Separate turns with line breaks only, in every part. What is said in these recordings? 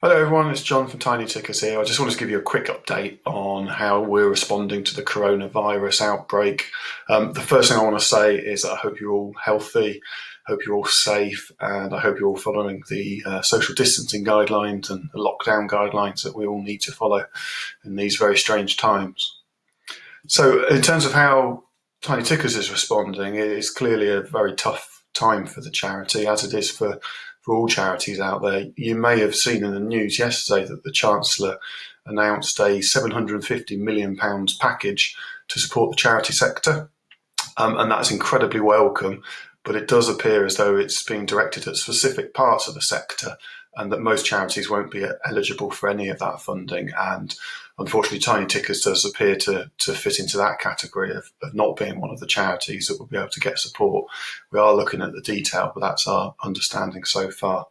Hello everyone, it's John from Tiny Tickers here. I just wanted to give you a quick update on how we're responding to the coronavirus outbreak. The first thing I want to say is that I hope you're all healthy, hope you're all safe, and I hope you're all following the social distancing guidelines and the lockdown guidelines that we all need to follow in these very strange times. So in terms of how Tiny Tickers is responding, it is clearly a very tough time for the charity, as it is for all charities out there. You may have seen in the news yesterday that the Chancellor announced a £750 million package to support the charity sector, and that's incredibly welcome, but it does appear as though it's being directed at specific parts of the sector and that most charities won't be eligible for any of that funding. And unfortunately, Tiny Tickers does appear to fit into that category of not being one of the charities that will be able to get support. We are looking at the detail, but that's our understanding so far.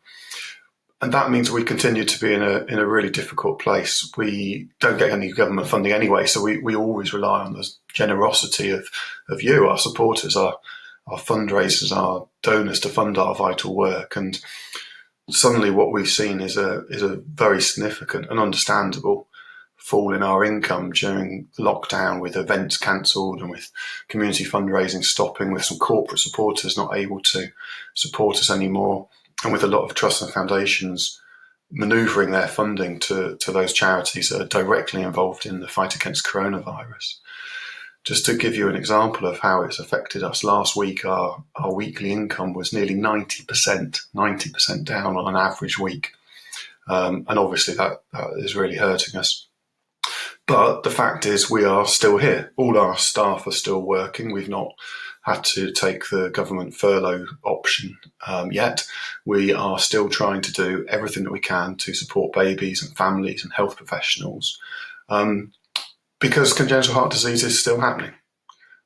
And that means we continue to be in a really difficult place. We don't get any government funding anyway, so we always rely on the generosity of you, our supporters, our fundraisers, our donors to fund our vital work. And suddenly what we've seen is a very significant and understandable fall in our income during lockdown, with events cancelled and with community fundraising stopping, with some corporate supporters not able to support us anymore, and with a lot of trusts and foundations manoeuvring their funding to those charities that are directly involved in the fight against coronavirus. Just to give you an example of how it's affected us, last week our weekly income was nearly 90% down on an average week. And obviously that is really hurting us. But the fact is we are still here. All our staff are still working. We've not had to take the government furlough option yet. We are still trying to do everything that we can to support babies and families and health professionals. Because congenital heart disease is still happening.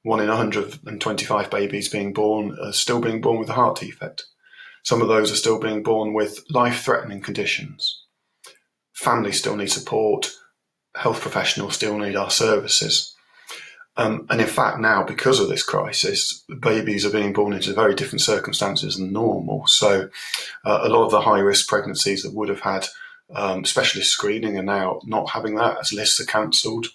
1 in 125 babies being born are still being born with a heart defect. Some of those are still being born with life-threatening conditions. Families still need support. Health professionals still need our services. And in fact now, because of this crisis, babies are being born into very different circumstances than normal. So a lot of the high-risk pregnancies that would have had specialist screening are now not having that, as lists are cancelled.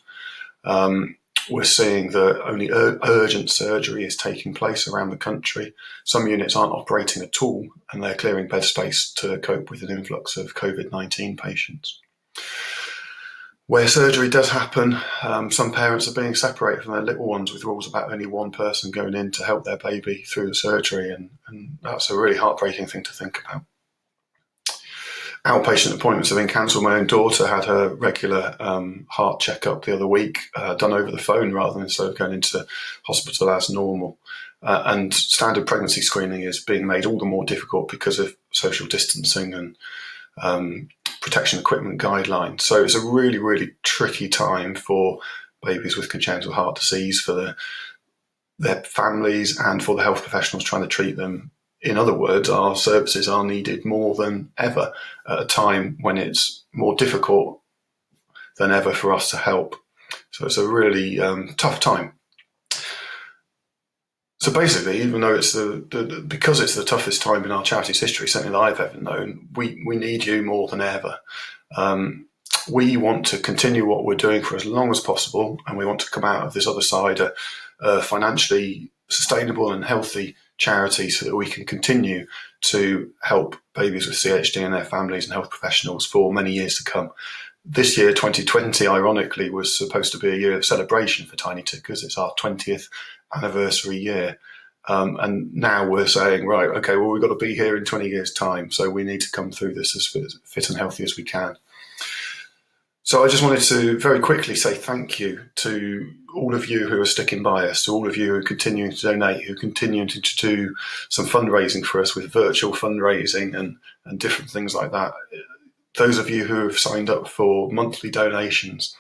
We're seeing that only urgent surgery is taking place around the country. Some units aren't operating at all, and they're clearing bed space to cope with an influx of COVID-19 patients. Where surgery does happen, some parents are being separated from their little ones with rules about only one person going in to help their baby through the surgery, and that's a really heartbreaking thing to think about. Outpatient appointments have been cancelled. My own daughter had her regular heart checkup the other week, done over the phone rather than instead of going into hospital as normal. And standard pregnancy screening is being made all the more difficult because of social distancing and protection equipment guidelines. So it's a really, really tricky time for babies with congenital heart disease, for their families and for the health professionals trying to treat them. In other words, our services are needed more than ever at a time when it's more difficult than ever for us to help. So it's a really tough time. So basically, even though it's because it's the toughest time in our charity's history, certainly that I've ever known, we need you more than ever. We want to continue what we're doing for as long as possible, and we want to come out of this other side a financially sustainable and healthy charity so that we can continue to help babies with CHD and their families and health professionals for many years to come. This year, 2020, ironically, was supposed to be a year of celebration for Tiny Tickers. It's our 20th anniversary year. And now we're saying, right, okay, well, we've got to be here in 20 years' time, so we need to come through this as fit and healthy as we can. So I just wanted to very quickly say thank you to all of you who are sticking by us, to all of you who are continuing to donate, who are continuing to do some fundraising for us with virtual fundraising and different things like that. Those of you who have signed up for monthly donations,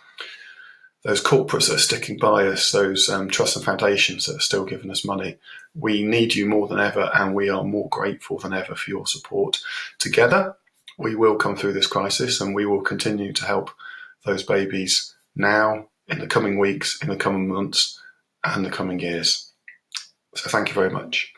those corporates that are sticking by us, those trusts and foundations that are still giving us money, we need you more than ever, and we are more grateful than ever for your support. Together, we will come through this crisis, and we will continue to help those babies now, in the coming weeks, in the coming months, and the coming years. So thank you very much.